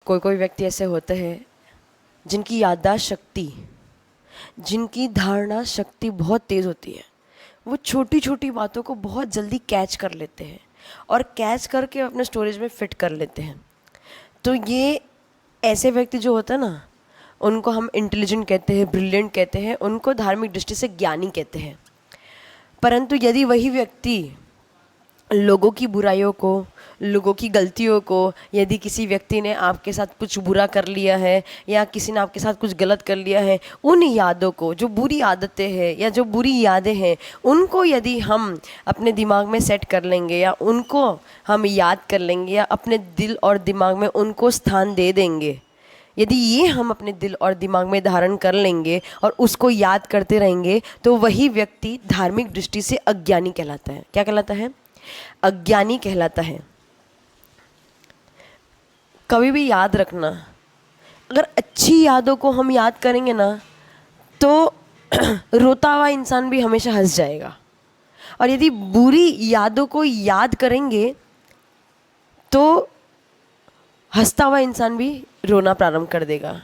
कोई कोई व्यक्ति ऐसे होते हैं जिनकी याददाश्त शक्ति, जिनकी धारणा शक्ति बहुत तेज़ होती है। वो छोटी छोटी बातों को बहुत जल्दी कैच कर लेते हैं और कैच करके अपने स्टोरेज में फिट कर लेते हैं। तो ये ऐसे व्यक्ति जो होते हैं ना, उनको हम इंटेलिजेंट कहते हैं, ब्रिलियंट कहते हैं, उनको धार्मिक दृष्टि से ज्ञानी कहते हैं। परंतु यदि वही व्यक्ति लोगों की बुराइयों को, लोगों की गलतियों को, यदि किसी व्यक्ति ने आपके साथ कुछ बुरा कर लिया है या किसी ने आपके साथ कुछ गलत कर लिया है, उन यादों को, जो बुरी आदतें हैं या जो बुरी यादें हैं, उनको यदि हम अपने दिमाग में सेट कर लेंगे या उनको हम याद कर लेंगे या अपने दिल और दिमाग में उनको स्थान दे देंगे, यदि ये हम अपने दिल और दिमाग में धारण कर लेंगे और उसको याद करते रहेंगे, तो वही व्यक्ति धार्मिक दृष्टि से अज्ञानी कहलाता है। क्या कहलाता है? अज्ञानी कहलाता है। कभी भी याद रखना, अगर अच्छी यादों को हम याद करेंगे ना, तो रोता हुआ इंसान भी हमेशा हंस जाएगा, और यदि बुरी यादों को याद करेंगे तो हंसता हुआ इंसान भी रोना प्रारंभ कर देगा।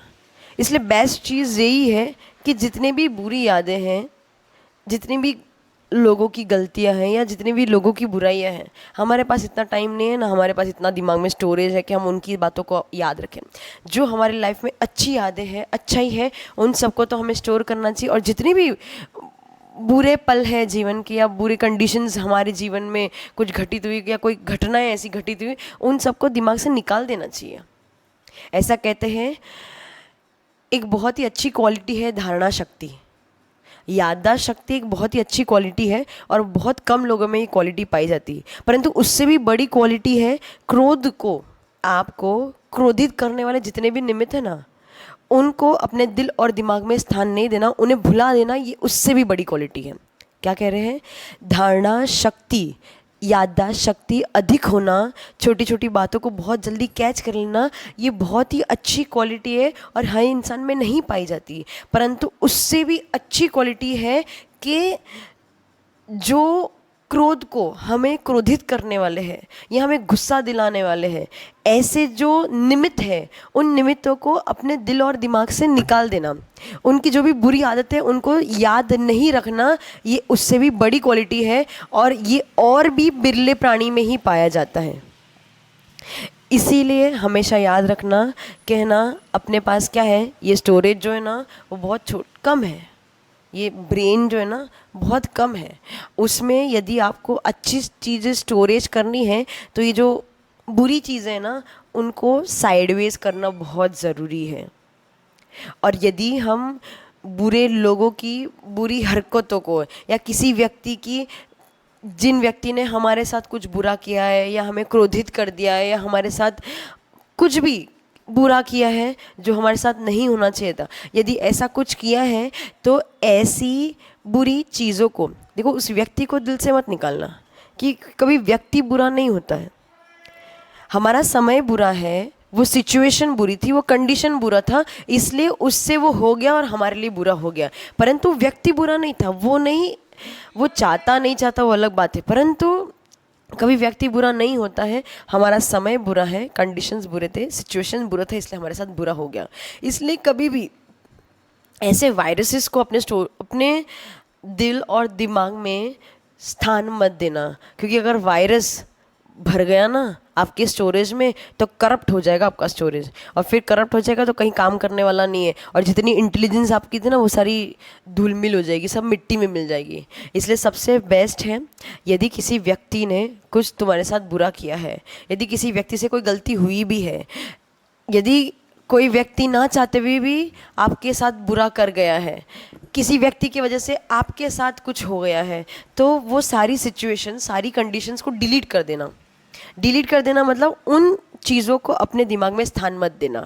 इसलिए बेस्ट चीज़ यही है कि जितने भी बुरी यादें हैं, जितनी भी लोगों की गलतियां हैं या जितनी भी लोगों की बुराइयां हैं, हमारे पास इतना टाइम नहीं है, ना हमारे पास इतना दिमाग में स्टोरेज है कि हम उनकी बातों को याद रखें। जो हमारी लाइफ में अच्छी यादें हैं, अच्छाई है, उन सबको तो हमें स्टोर करना चाहिए। और जितनी भी बुरे पल है जीवन के या बुरी कंडीशंस हमारे जीवन में कुछ घटित हुई या कोई घटनाएं ऐसी घटित हुई, उन सबको दिमाग से निकाल देना चाहिए। ऐसा कहते हैं एक बहुत ही अच्छी क्वालिटी है धारणा शक्ति। याददाश्त शक्ति एक बहुत ही अच्छी क्वालिटी है और बहुत कम लोगों में ये क्वालिटी पाई जाती है। परंतु उससे भी बड़ी क्वालिटी है क्रोध को, आपको क्रोधित करने वाले जितने भी निमित्त है ना, उनको अपने दिल और दिमाग में स्थान नहीं देना, उन्हें भुला देना, ये उससे भी बड़ी क्वालिटी है। क्या कह रहे हैं? धारणा शक्ति, याददाश्त शक्ति अधिक होना, छोटी छोटी बातों को बहुत जल्दी कैच कर लेना, ये बहुत ही अच्छी क्वालिटी है और हर इंसान में नहीं पाई जाती। परंतु उससे भी अच्छी क्वालिटी है कि जो क्रोध को हमें क्रोधित करने वाले हैं या हमें गुस्सा दिलाने वाले हैं, ऐसे जो निमित्त है, उन निमित्तों को अपने दिल और दिमाग से निकाल देना। उनकी जो भी बुरी आदत है उनको याद नहीं रखना, ये उससे भी बड़ी क्वालिटी है और ये और भी बिरले प्राणी में ही पाया जाता है। इसीलिए हमेशा याद रखना, कहना अपने पास क्या है, ये स्टोरेज जो है ना वो बहुत कम है, ये ब्रेन जो है ना बहुत कम है, उसमें यदि आपको अच्छी चीज़ें स्टोरेज करनी है तो ये जो बुरी चीज़ें हैं ना उनको साइडवेज करना बहुत ज़रूरी है। और यदि हम बुरे लोगों की बुरी हरकतों को या किसी व्यक्ति की, जिन व्यक्ति ने हमारे साथ कुछ बुरा किया है या हमें क्रोधित कर दिया है या हमारे साथ कुछ भी बुरा किया है जो हमारे साथ नहीं होना चाहिए था, यदि ऐसा कुछ किया है तो ऐसी बुरी चीज़ों को, देखो उस व्यक्ति को दिल से मत निकालना, कि कभी व्यक्ति बुरा नहीं होता है। हमारा समय बुरा है, वो सिचुएशन बुरी थी, वो कंडीशन बुरा था, इसलिए उससे वो हो गया और हमारे लिए बुरा हो गया। परंतु व्यक्ति बुरा नहीं था, वो चाहता नहीं चाहता वो अलग बात है, परंतु कभी व्यक्ति बुरा नहीं होता है। हमारा समय बुरा है, कंडीशंस बुरे थे, सिचुएशन बुरा था, इसलिए हमारे साथ बुरा हो गया। इसलिए कभी भी ऐसे वायरसेस को अपने दिल और दिमाग में स्थान मत देना, क्योंकि अगर वायरस भर गया ना आपके स्टोरेज में तो करप्ट हो जाएगा आपका स्टोरेज, और फिर करप्ट हो जाएगा तो कहीं काम करने वाला नहीं है, और जितनी इंटेलिजेंस आपकी थी ना वो सारी धूल मिल हो जाएगी, सब मिट्टी में मिल जाएगी। इसलिए सबसे बेस्ट है, यदि किसी व्यक्ति ने कुछ तुम्हारे साथ बुरा किया है, यदि किसी व्यक्ति से कोई गलती हुई भी है, यदि कोई व्यक्ति ना चाहते हुए भी आपके साथ बुरा कर गया है, किसी व्यक्ति की वजह से आपके साथ कुछ हो गया है, तो वो सारी सिचुएशन, सारी कंडीशंस को डिलीट कर देना। डिलीट कर देना मतलब उन चीज़ों को अपने दिमाग में स्थान मत देना,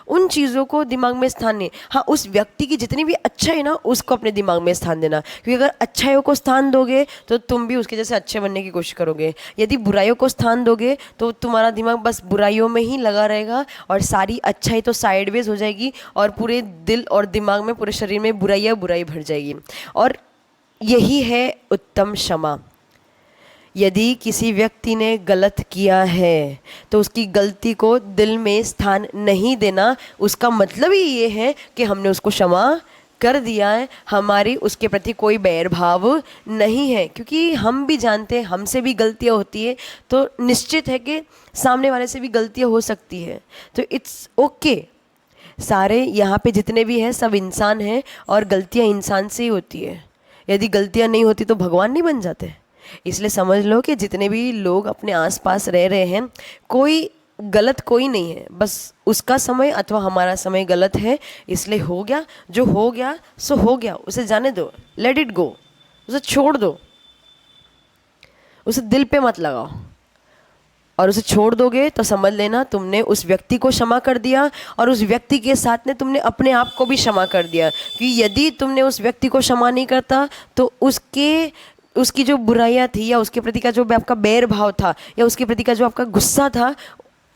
उन चीज़ों को दिमाग में स्थान नहीं। हाँ, उस व्यक्ति की जितनी भी अच्छाई है ना उसको अपने दिमाग में स्थान देना, क्योंकि अगर अच्छाइयों को स्थान दोगे तो तुम भी उसके जैसे अच्छे बनने की कोशिश करोगे। यदि बुराइयों को स्थान दोगे तो तुम्हारा दिमाग बस बुराइयों में ही लगा रहेगा और सारी अच्छाई तो साइडवेज हो जाएगी और पूरे दिल और दिमाग में, पूरे शरीर में बुराई भर जाएगी। और यही है उत्तम क्षमा। यदि किसी व्यक्ति ने गलत किया है तो उसकी गलती को दिल में स्थान नहीं देना, उसका मतलब ही ये है कि हमने उसको क्षमा कर दिया है, हमारी उसके प्रति कोई बैर भाव नहीं है। क्योंकि हम भी जानते हैं हमसे भी गलतियाँ होती है, तो निश्चित है कि सामने वाले से भी गलतियाँ हो सकती है, तो इट्स ओके। सारे यहाँ पे जितने भी हैं सब इंसान हैं और गलतियाँ इंसान से ही होती है। यदि गलतियाँ नहीं होती तो भगवान नहीं बन जाते। इसलिए समझ लो कि जितने भी लोग अपने आसपास रह रहे हैं, कोई गलत कोई नहीं है, बस उसका समय अथवा हमारा समय गलत है, इसलिए हो गया जो हो गया सो हो गया, उसे जाने दो, लेट इट गो, उसे छोड़ दो, उसे दिल पे मत लगाओ। और उसे छोड़ दोगे तो समझ लेना तुमने उस व्यक्ति को क्षमा कर दिया और उस व्यक्ति के साथ में तुमने अपने आप को भी क्षमा कर दिया। कि यदि तुमने उस व्यक्ति को क्षमा नहीं करता तो उसकी जो बुराइयाँ थी या उसके प्रति का जो आपका बैर भाव था या उसके प्रति का जो आपका गुस्सा था,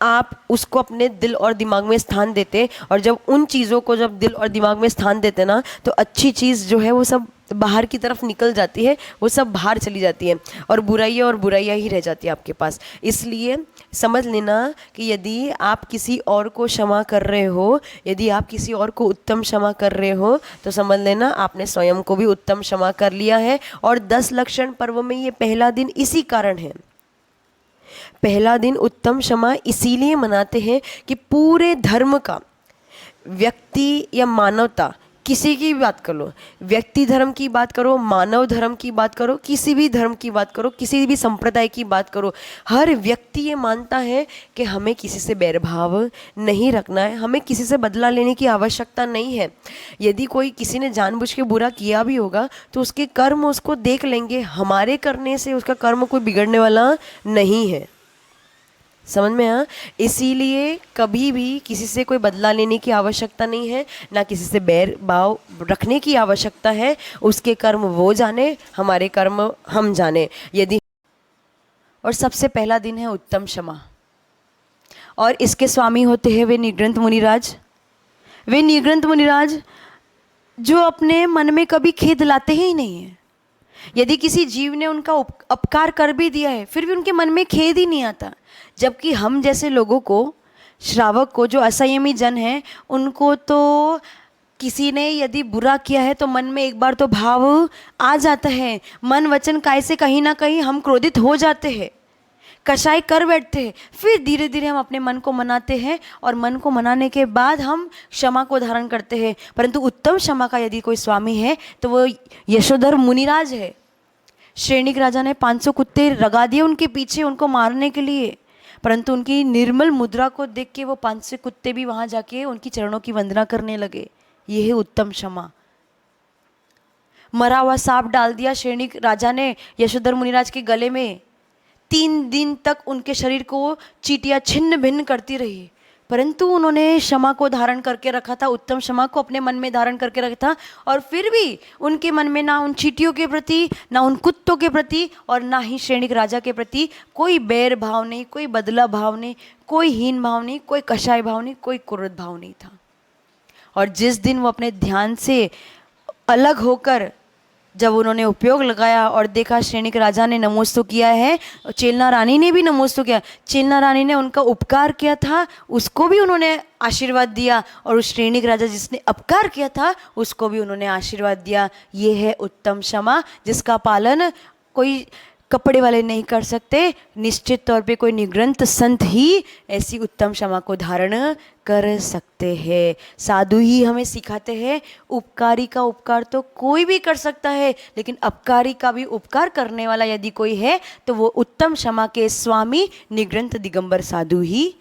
आप उसको अपने दिल और दिमाग में स्थान देते। और जब उन चीज़ों को जब दिल और दिमाग में स्थान देते ना, तो अच्छी चीज़ जो है वो सब बाहर की तरफ निकल जाती है, वो सब बाहर चली जाती है और बुराइयाँ ही रह जाती है आपके पास। इसलिए समझ लेना कि यदि आप किसी और को क्षमा कर रहे हो, यदि आप किसी और को उत्तम क्षमा कर रहे हो, तो समझ लेना आपने स्वयं को भी उत्तम क्षमा कर लिया है। और 10 लक्षण पर्व में ये पहला दिन इसी कारण है। पहला दिन उत्तम क्षमा इसीलिए मनाते हैं कि पूरे धर्म का, व्यक्ति या मानवता, किसी की भी बात कर लो, व्यक्ति धर्म की बात करो, मानव धर्म की बात करो, किसी भी धर्म की बात करो, किसी भी संप्रदाय की बात करो, हर व्यक्ति ये मानता है कि हमें किसी से बैरभाव नहीं रखना है, हमें किसी से बदला लेने की आवश्यकता नहीं है। यदि कोई किसी ने जानबूझ के बुरा किया भी होगा तो उसके कर्म उसको देख लेंगे, हमारे करने से उसका कर्म कोई बिगड़ने वाला नहीं है। समझ में आया? इसीलिए कभी भी किसी से कोई बदला लेने की आवश्यकता नहीं है, ना किसी से बैर भाव रखने की आवश्यकता है। उसके कर्म वो जाने, हमारे कर्म हम जाने। यदि और सबसे पहला दिन है उत्तम क्षमा, और इसके स्वामी होते हैं वे निगृंथ मुनिराज। वे निगृंथ मुनिराज जो अपने मन में कभी खेद लाते ही नहीं है। यदि किसी जीव ने उनका अपकार कर भी दिया है फिर भी उनके मन में खेद ही नहीं आता। जबकि हम जैसे लोगों को, श्रावक को, जो असंयमी जन हैं, उनको तो किसी ने यदि बुरा किया है तो मन में एक बार तो भाव आ जाता है, मन वचन काय से कहीं ना कहीं हम क्रोधित हो जाते हैं, कषाय कर बैठते हैं। फिर धीरे धीरे हम अपने मन को मनाते हैं और मन को मनाने के बाद हम क्षमा को धारण करते हैं। परंतु उत्तम क्षमा का यदि कोई स्वामी है तो वो यशोधर मुनिराज है। श्रेणिक राजा ने 500 कुत्ते लगा दिए उनके पीछे उनको मारने के लिए, परंतु उनकी निर्मल मुद्रा को देख के वो 500 कुत्ते भी वहाँ जाके उनकी चरणों की वंदना करने लगे। ये है उत्तम क्षमा। मरा हुआ सांप डाल दिया श्रेणिक राजा ने यशोधर मुनिराज के गले में। 3 दिन तक उनके शरीर को चींटियां छिन्न भिन्न करती रही, परंतु उन्होंने क्षमा को धारण करके रखा था, उत्तम क्षमा को अपने मन में धारण करके रखा था। और फिर भी उनके मन में ना उन चींटियों के प्रति, ना उन कुत्तों के प्रति और ना ही श्रेणिक राजा के प्रति कोई बैर भाव नहीं, कोई बदला भाव नहीं, कोई हीन भाव नहीं, कोई कषाय भाव नहीं, कोई क्रोध भाव नहीं था। और जिस दिन वो अपने ध्यान से अलग होकर जब उन्होंने उपयोग लगाया और देखा श्रेणिक राजा ने नमोस्तु किया है, चेलना रानी ने भी नमोस्तु किया, चेलना रानी ने उनका उपकार किया था उसको भी उन्होंने आशीर्वाद दिया, और उस श्रेणिक राजा जिसने अपकार किया था उसको भी उन्होंने आशीर्वाद दिया। ये है उत्तम क्षमा, जिसका पालन कोई कपड़े वाले नहीं कर सकते। निश्चित तौर पे कोई निगृंथ संत ही ऐसी उत्तम क्षमा को धारण कर सकते हैं। साधु ही हमें सिखाते हैं। उपकारी का उपकार तो कोई भी कर सकता है, लेकिन अपकारी का भी उपकार करने वाला यदि कोई है तो वो उत्तम क्षमा के स्वामी निगृंथ दिगंबर साधु ही